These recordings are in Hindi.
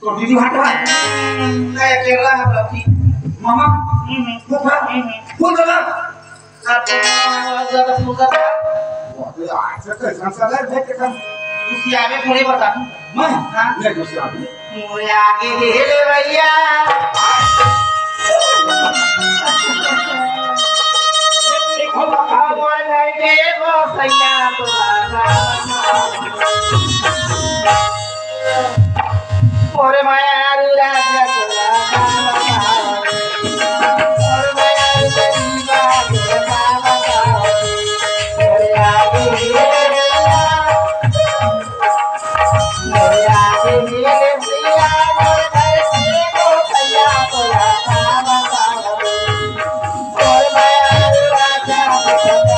तो दीदी हटवा मैं अकेला है प्रति मामा फूफा फूल दला आप ज्यादा सुंदर है अरे आज तक संसार है देख के उसी आगे थोड़ी बता मैं हां मैं दूसरे आदमी मोरे आगे हेले भैया देखो भगवान है के वो सैया मोरे माया आरु राजा तोला मोरे माया आरु गरीबा तोला मोरे आगे मोरे आगे मेरे भैया मोरे घर से को सैया तोला मोरे माया आरु राजा तोला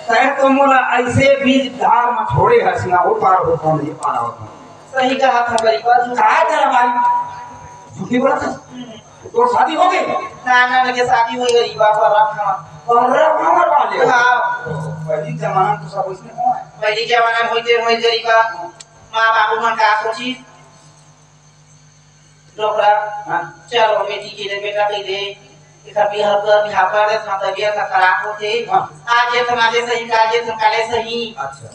तय तो मोला ऐसे बीज धार में छोड़े हसीना हो पार हो कौन ये पार होता सही कहा था गरीबा कहा तेरा भाई झूठी बोला था तो शादी हो गई नाना लगे शादी हुई गरीबा पर रखा अरे हमार वाले हां पहली जमाना तो सब इसने हो है पहली जमाना होते हुए गरीबा मां बाबू मन का सोची डोकरा चलो बेटी के लिए बेटा कह दे इधर भी हर घर में हापर है ना तबीयत खराब होते आज ये समाजे सही काजे संकाले सही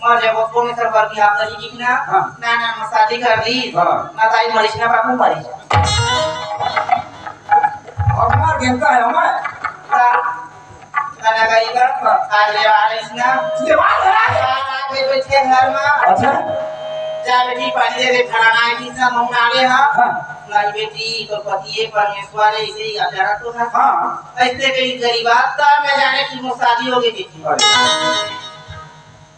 मर जब को में सर पर भी हापर ही किना ना ना शादी कर दी ना ताई मरीज ना बापू मरी और हमार गेंदा है हमारे ना गरीबा आज ले आ रही ना ले आ के बैठ के घर में अच्छा जा बेटी पानी दे दे फलाना है ना मौना ले हां नहीं बेटी तो पतिए परमेश्वर ऐसे ही अचारा तो था हां ऐसे कई गरीबा था मैं जाने की मो शादी हो गई बेटी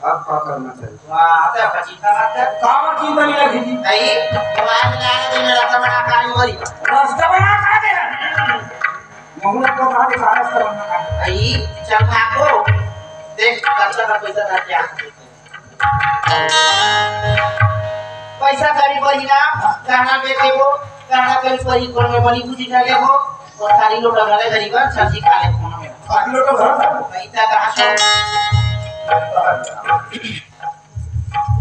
अब क्या करना चाहिए वाह तो पचीता मत काम की बनी लगी थी नहीं तुम्हारे जाने दिन रास्ता बना खाने वाली रास्ता बना खा दे मोहम्मद को कहा कि रास्ता बना खा आई चल भागो देख खर्चा का पैसा था क्या पैसा करी बहिना कहना बेटे को कहना करी परी कोन में बनी बुद्धि खा ले हो और थारी लोग लगा गरीबा सब्जी खा ले कोन में बाकी लोग तो घर था पैसा कहां से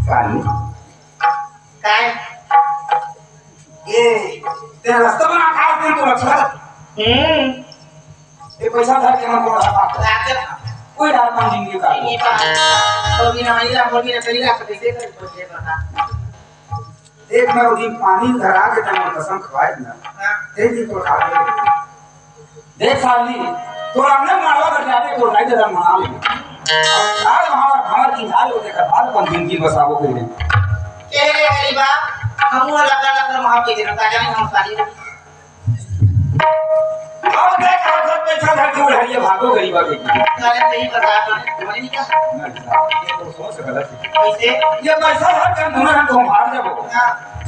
काली काय ये तेरा रास्ता बना खा दे तो अच्छा ये पैसा था कि हम को रहा कोई डाल पान जिंदगी का ये बात तो बिना महिला बोली ना करी रख कैसे कर सोचे बता एक मैं वो दिन पानी धरा के तने कसम खवाए ना एक दिन तो खा ले देख साली तो हमने मारवा कर जाते को नहीं दे मना ले आज हमार की हाल होते का हाल पर जिंदगी बसावो के लिए ए गरीबा हम लगा लगा माफ के देना का जाने हम साली अब देख घर पैसा धर के उड़ाइए भागो गरीबा के साले सही बता दो तुम्हारे नहीं क्या ये तो सोच गलत है कैसे ये पैसा धर के दोनों हम तो भाग देबो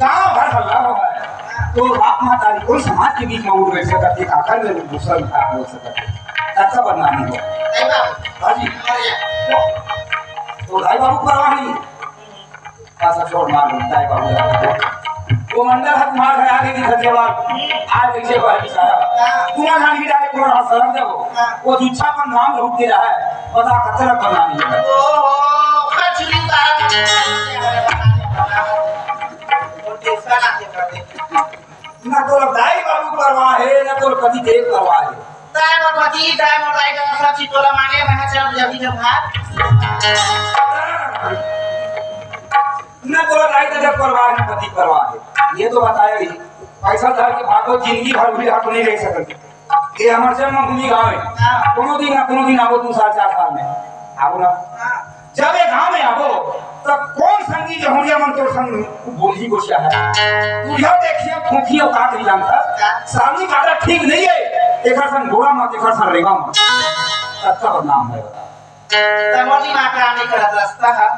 कहां भर हल्ला हो गया तो बाप माता कोई समाज के बीच में उठ बैठ सकता है आकर में दूसरा विकास हो सकता है अच्छा बदनामी हो नहीं बाबू हाजी तो भाई बाबू परवाह नहीं ऐसा छोड़ मार देता है बाबू वो मंडल हाथ मार है आगे की धन्यवाद आज ऐसे को बेचारा पूरा जान की डाले कोण हसर देबो वो इच्छा पर नाम रुक के रहा है पता कतरा बनानी है ओ कचरी तारा और देवसा ना के करते ना तो दाई बाबू परवाह है ना तो कभी देव परवाह है टाइम और पति टाइम और राइट का सब चीज तोला मांगे मैं चल जल्दी जब भाग ना तो राइट का परवाह है पति परवाह है ये तो बताया ही पैसा धर के भागो जिंदगी भर भी आप नहीं रह सकते ये हमारे जन्म भूमि गांव है कोनो दिन आवो 2 साल 4 साल में आवो ना जब ये गांव में आवो तब कौन संगी जो होड़िया मन तो संग बोली गोशिया है तू यह देखिए खोखियो काट भी जानता सामने काटा ठीक नहीं है एकर संग घोड़ा मत एकर संग रेगा मत अच्छा बदनाम है बता तमोली मां का नहीं करत रास्ता है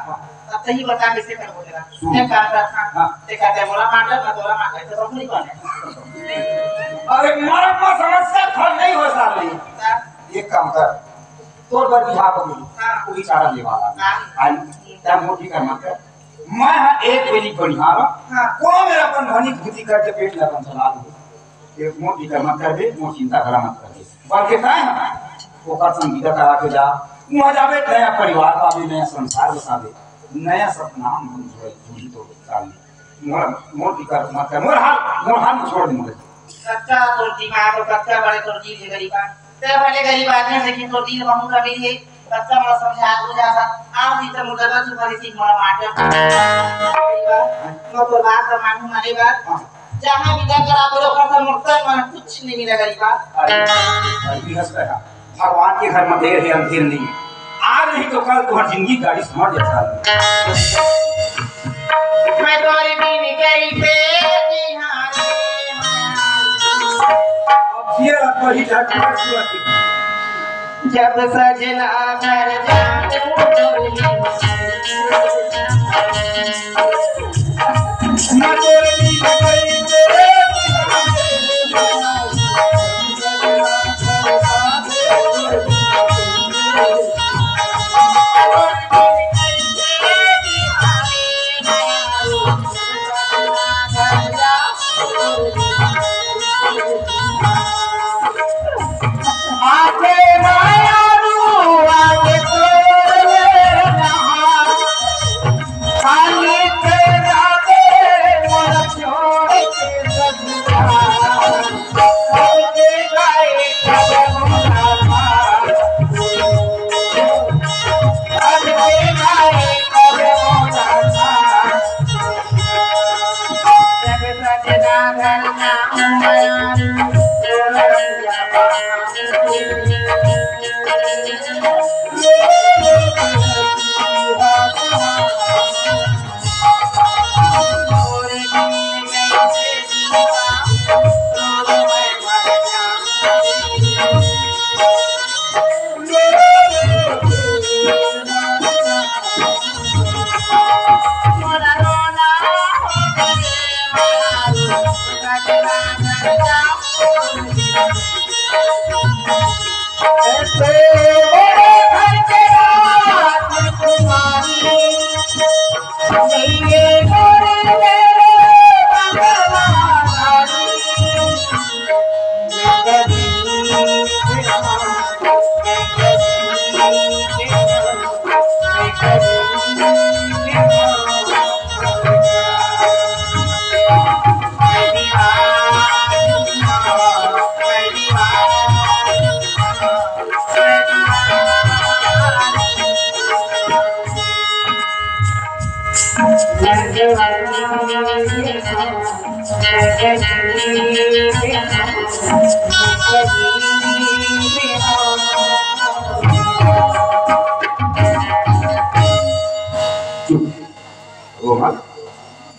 अब सही बता कैसे कर बोलेगा मैं काम रखा ते कहते बोला मांडर मैं बोला मांडर तो सब नहीं कौन है अरे मर को समस्या हल नहीं हो साली एक काम कर तोर बर बिहार हो गई वो बेचारा ले वाला आई क्या मोटी करना कर मैं एक बेली बढ़िया को मेरा अपन धनी भूति करके पेट लगन चला दो एक मोटी कर मत कर दे मो चिंता करा मत कर दे बल्कि काय ओकर संगीत करा के जा वहाँ जावे नया परिवार पावे नया संसार बसावे नया सपना जुड़ी तो साली मोर दिक्कत मत कर मोर हाल में छोड़ दे मुझे कच्चा तोर दिमाग और कच्चा बड़े तोर जीव है गरीबा ते भले गरीब आदमी से कि तोर दिल बहु कभी है कच्चा मला समझा हो जाता आप दी तो मुददा से परिस्थिति मला माटे गरीबा मैं तोर बात का मानू माने बात जहां विदा करा बोलो का मुक्ता मन कुछ नहीं मिला गरीबा अरे हंस रहा भगवान के घर में देर है अंधेर नहीं आज नहीं तो कल तुम्हारी जिंदगी गाड़ी समझ जाता मैं तोरी बीवी गई पे बिहारे अब ये रखो ही जाके जब सजना घर जाऊं ना तोरी बीवी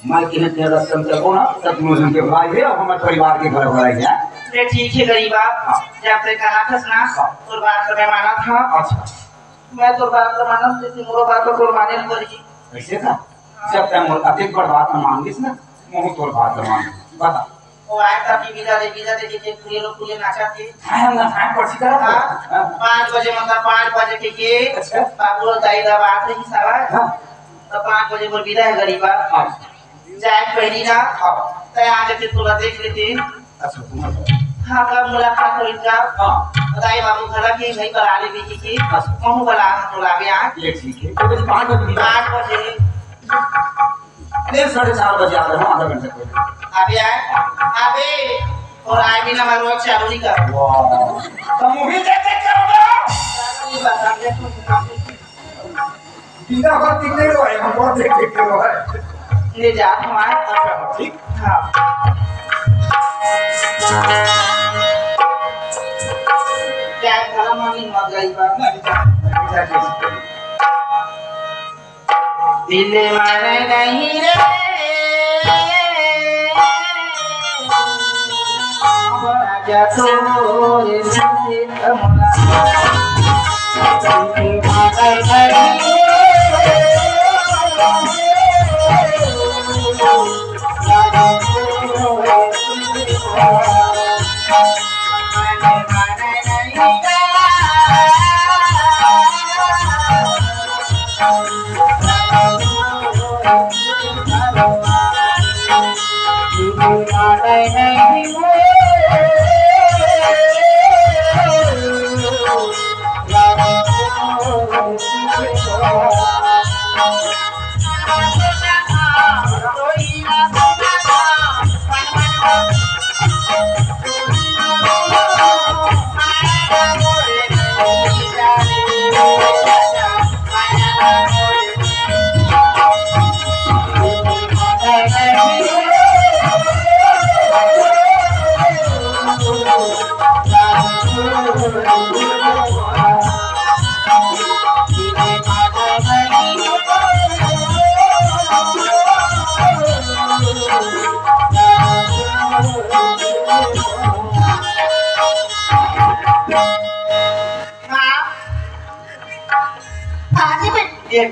माई के ने रस्म से कोना सब मुझे के भाई है और हमारे परिवार के घर वाले हैं ये ठीक है गरीबा जब से कहा था ना तोर बात में माना था अच्छा मैं तोर बात को माना थी मोर बात को माने नहीं पड़ी ऐसे था जब तक मोर अधिक बड़ बात मान लिस ना मोह तोर बात मान बता वो आया था कि विदा दे के पूरे लोग पूरे नाचा थे हम ना खाए पड़सी करा हां 5 बजे मतलब 5 बजे के अच्छा बाबू दाई दा बात नहीं सावा हां तो 5 बजे बोल विदा है गरीबा हां जाए पहली ना तय आज के तोला देख लेते अच्छा तुम हां का मुलाकात हुई था हां दाई बाबू घर के भाई पर आले भी की कहूं बला तोला भी आ ये ठीक है तो 5 बजे 8 बजे फिर 4:30 बजे आ रहा हूं आधा घंटे पहले अबे आए अबे और आए भी ना मारो चालू नहीं कर वाह तो मूवी देख देख करोगे ये बता दे तू बिना बात दिखने लो है हम बहुत देख देख लो है ले जा हमारे अच्छा ठीक हां क्या खाना मानी मत गई बात दिल माने नहीं रे राजा तोरे से कमला दिल माने नहीं ये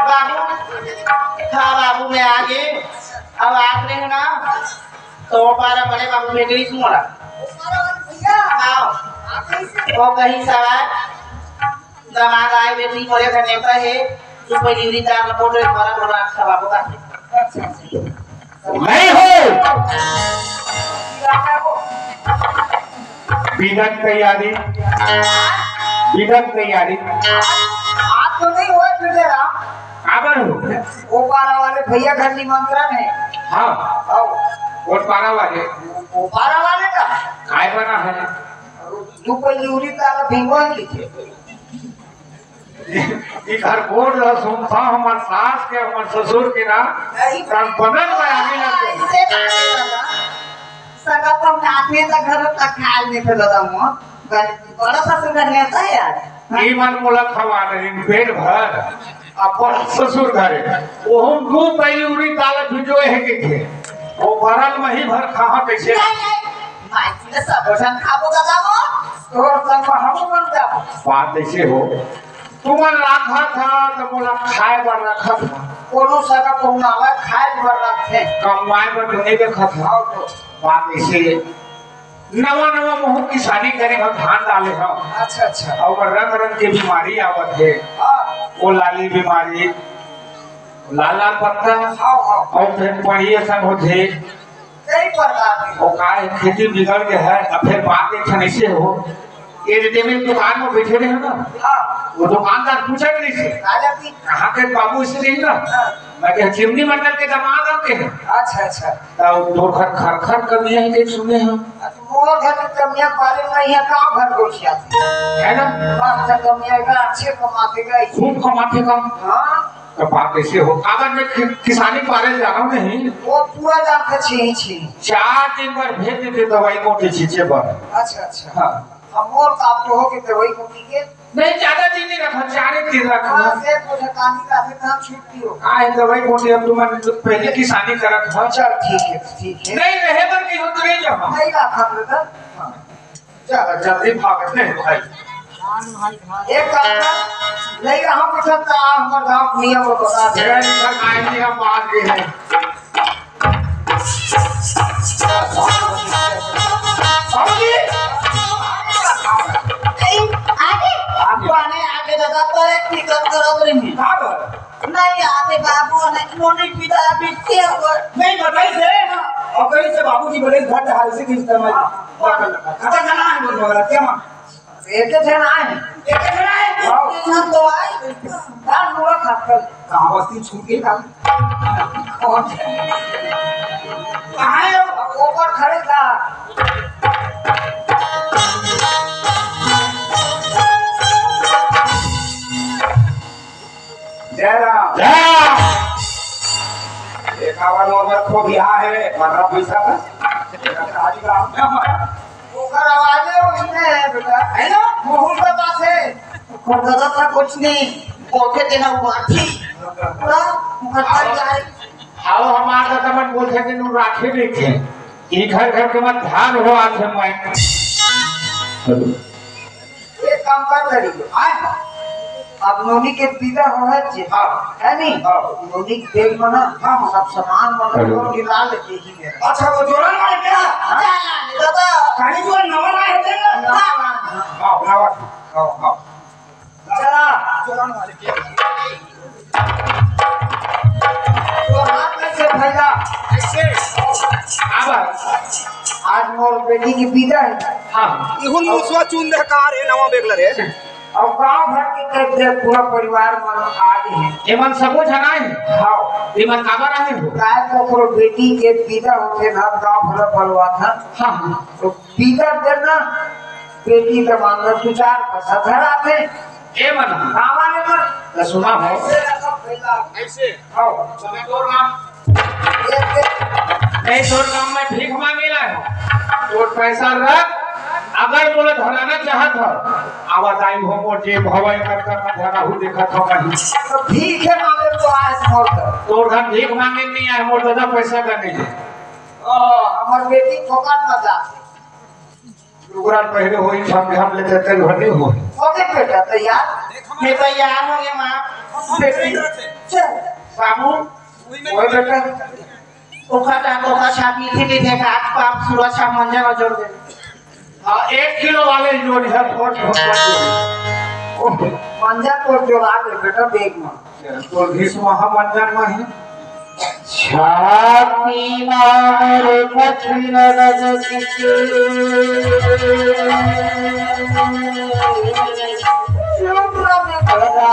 बाबू, हाँ बाबू मैं आ गई। अब आप रहे ना तो पारा बड़े बाबू बेटी सुना आओ वो कहीं सवार दामाद आए बेटी मोरे घर नेता है जो पहली उरी दार लपोट रे हमारा बड़ा अच्छा बाबू का नहीं हो बिगत तैयारी आप तो नहीं हुए फिर काबर हो वो पारा वाले भैया घर निमंत्रण है। हाँ आओ वोट पारा वाले वो पारा वाले का काय बना है तू पहले उरी ताला भिंगवान लिखे ई घर बोल रहा सुनता हमार सास के हमार ससुर के ना काम बनल में आगे लगते सगा तो नाचने का घर तक खाल में फिर दादा मो बड़ा ससुर घर में था यार ई मन मोला खवा रहे पेट भर अपन ससुर घरे ओहम दू पहली उरी ताला भिजोए है के थे ओ भरल में ही भर खाहा कैसे माइक ने सब भजन खाबो दादा मो तोर संग हम बन जा बात ऐसे हो तुमन राखा था तो मोला खाए बर रखा था कोनो सगा को ना आवे खाए बर रखे कमाए बर नहीं देखा था बात ऐसे नवा नवा मुंह की शादी करे हम धान डाले हम अच्छा और रंग रंग की बीमारी आवत है वो लाली बीमारी लाला पत्ता हां और फिर पढ़िए सब होते कई प्रकार के वो काय खेती बिगड़ के है अब फिर बात एक ठन ऐसे हो ये जमीन दुकान में बैठे रहे ना हां वो दुकानदार पूछा नहीं से राजा की कहाँ के बाबू इसे नहीं ना मैं कह चिमनी मंडल के दामाद आते हैं अच्छा तो दो घर खर खर कर दिया है सुने हम मोर घर में कमियां पाले नहीं है का घर गोछिया है ना बात से कमियां का अच्छे कमाते गए खूब कमाते कम हां तो बात ऐसे हो अगर मैं किसानी पारे जा रहा हूँ नहीं वो पूरा जान के छी 4 दिन पर भेज देते दवाई मोटे छींचे पर अच्छा हाँ हम मोर काम तो हो के दवाई को के नहीं ज्यादा दिन नहीं रखा 4 दिन रखा हां से कुछ कानी का से काम छूटती हो आए दवाई मोटे अब तुम पहले किसानी कर रखा चल ठीक है नहीं रहे बर की हो तो नहीं जाओ नहीं रखा बेटा चल जल्दी भागत नहीं भाई एक काम कर नहीं रहा कुछ का हमर गांव नियम को बता दे तेरा निकल आए नहीं हम बात के हैं बाबूजी आपको आगे दादा तो एक टिकट करो करेंगे नहीं आते बाबू ने नोनी पिता बिट्टे हो नहीं बताई से और कहीं से बाबूजी बड़े घट हाल से किस तरह खाता खाना है बोल रहा क्या मां एक थे ना है हां तो आई दान हुआ खाकर कहां बस्ती छूट के खा कौन कहां है ऊपर खड़े था जयराम एक आवाज और खो गया है 15 पैसा का आज का आपने हमारा ऊपर आवाजें उसमें है बेटा है ना मोहन का पास है और दादा था कुछ नहीं ओके देना हुआ थी मुकद्दर जाए आओ हमारा तो मत बोल सके नु राखे देखे ई घर घर के मत ध्यान हो आथे मैं एक काम कर रही है अब नोनी के पीदा हो है जी है नहीं नोनी देख मना हम सब सामान मना गिरा लेते ही मेरा अच्छा वो जोरन वाले क्या दादा कहानी जो नवा ना है ना आओ आओ चला जोरन वाले क्या तो हाथ कैसे फैला ऐसे आबर आज मोर बेटी की पीदा है हां इहुन मुसवा चुन दे कार है नवा बेगलर है और गांव भर के कहते पूरा परिवार मन आज है एमन सबो जना है हां एमन काबर आए हो काय को बेटी के पीदा होते ना गांव भर परवा था हां तो पीदा देना बेटी का मांग तू 4 पैसा घर आते एमन गावाने पर तो सुना हो ऐसे आओ समय तोर नाम नहीं तोर नाम में भीख मांगेला है तोर पैसा रख अगर बोले धराना चाहत हो आवाज आई हो मोटे भवाई कर कर धरा हूं देखा था कहीं तो ठीक है मांगे तो आज मोर तोर घर भीख मांगे नहीं आए मोर दादा पैसा का नहीं है हमर बेटी फोकट न जाते दुगरा पहले होई हम लेते तेल भरने हो ओके बेटा तैयार मैं तैयार हो गया माँ बेटी चल बाबू ओए बेटा ओखा छापी थी थे काट पाप सुरक्षा मंजन और जोड़ दे हाँ 1 किलो वाले जोड़ है फोट मंजा को जोड़ा दे बेटा बेग में तो घिस महा मंजन में है छाती मार कठिन रज किसे शुक्र में बड़ा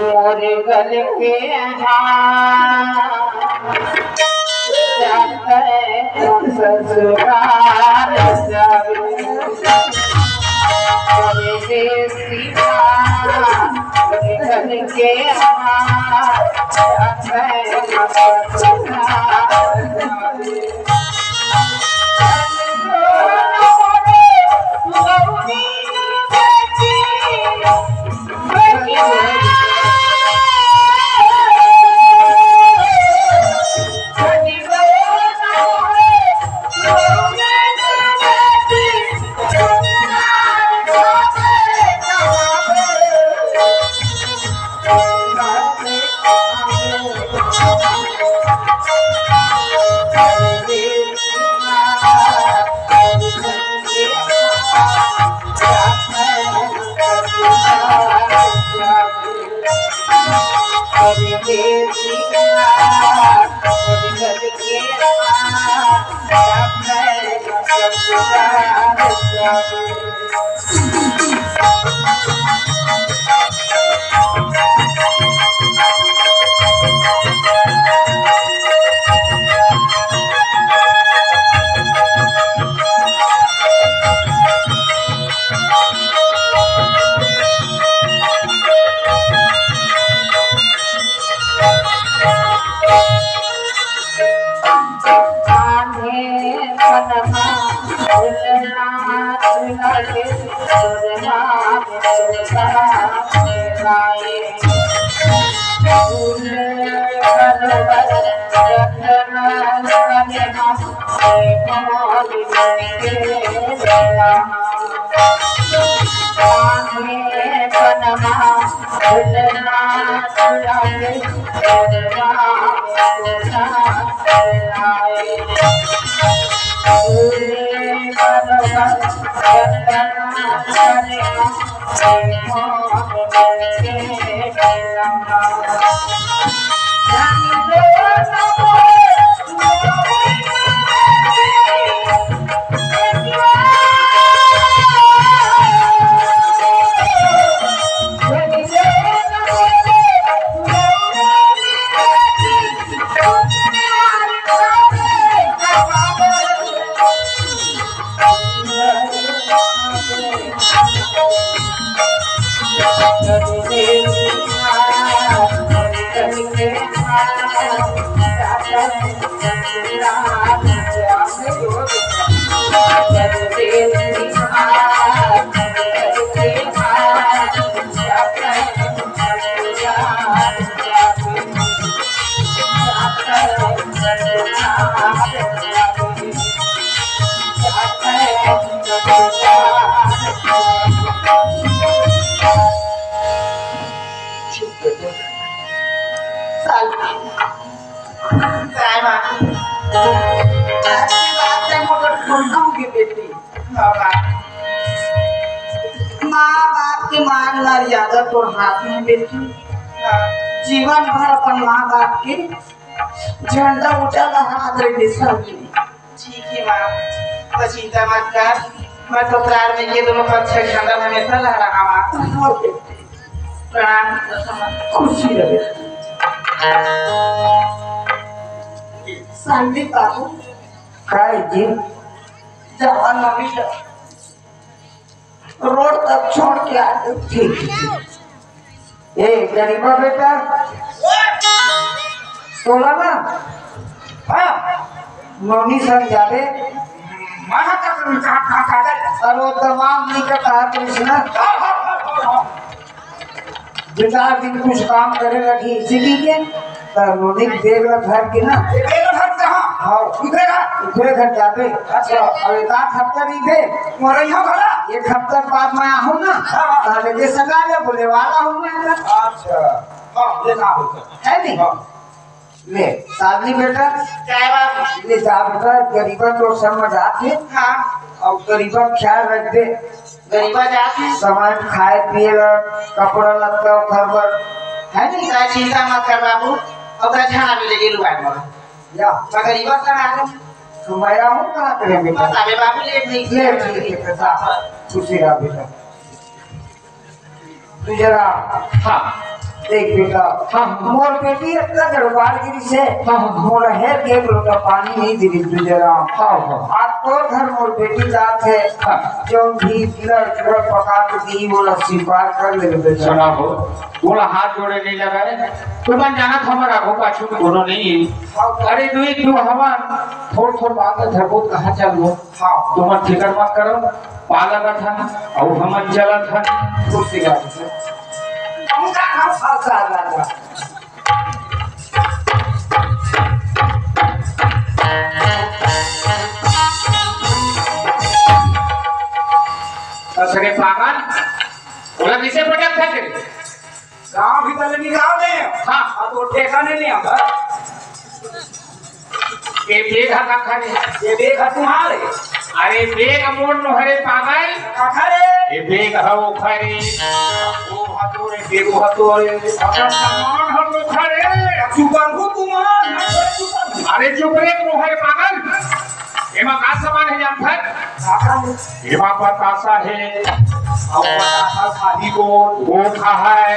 मोरे गल के ससुराल गल के Thank you. मर्यादा तो हाथ में बेटी जीवन भर अपन माँ बाप के झंडा ऊंचा लहरा दे सब। ठीक है माँ, तो चिंता मत कर, मैं ससुराल में ये दोनों पक्ष का झंडा हमेशा लहराऊंगा माँ। प्रणाम। खुशी रहे। शांति बाबू काय जी जवान मम्मी रोड तक छोड़ के आ गए। ठीक है। ए गरीबा बेटा सोला ना हाँ नौनी संग जावे माना तक और वो तमाम नहीं का कहा कृष्णा बेचार दिन कुछ काम करे लगी इसीलिए के नौनी देख घर के ना हाँ दूसरे घर जाते। अच्छा अब एक हफ्ता नहीं थे एक हफ्ता बाद मैं आहूँ ना लेके सगा ले बोले वाला हूँ मैं। अच्छा है नहीं ले शादी बेटा क्या बात? ले जा बेटा गरीबा तो समझ आते हाँ और गरीबा ख्याल रख दे गरीबा जाती सामान खाए पिए कपड़ा लगता खबर है नहीं। क्या चिंता मत कर बाबू, अब झाड़ा मिलेगी लुगाई में या मैं गरीबा से आ रहा तो मैं आहूँ कहाँ करे बेटा बस अबे बाबू लेट नहीं ले ठीक है बेटा खुशी रहा बेटा तू जरा हाँ देख बेटा हाँ मोर बेटी इतना गड़बाड़गिरी से मोर है के लोटा पानी नहीं दिली तू जरा हाँ हाँ आज तो घर मोर बेटी जात है जो भी लड़ पका के दी बोला स्वीकार कर ले बेटा। सुना हो बोला हाथ जोड़े नहीं लगाए तुमन जाना था हमारा आगो पाछू में दोनों नहीं। अरे दुई तू हमार थोड़ बात धरबो कहाँ चल हो तुमन फिकर मत करो पाला का था और हमन चला था कुर्सी गाड़ी से सगे पागल बोला किसे पटक था तेरे गाँव भीतर निकाल दे हाँ तो ठेकाने नहीं आता ये बेग हा का रे ये बेग है तुम्हारे अरे बेग मोड़ नो हरे पागल काखरे ये बेग हा वो खरे वो हाथों रे बेग हाथों रे अपना सामान हम लोग खरे चुपर हो तुम्हारे अरे चुप रे तू हरे पागल एमा का सामान है जानथर एमा बतासा है और बतासा शादी को वो खा है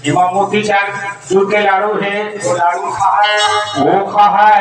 एमा मोती चार दूध के लाड़ू है लाड़ू खा है वो खा है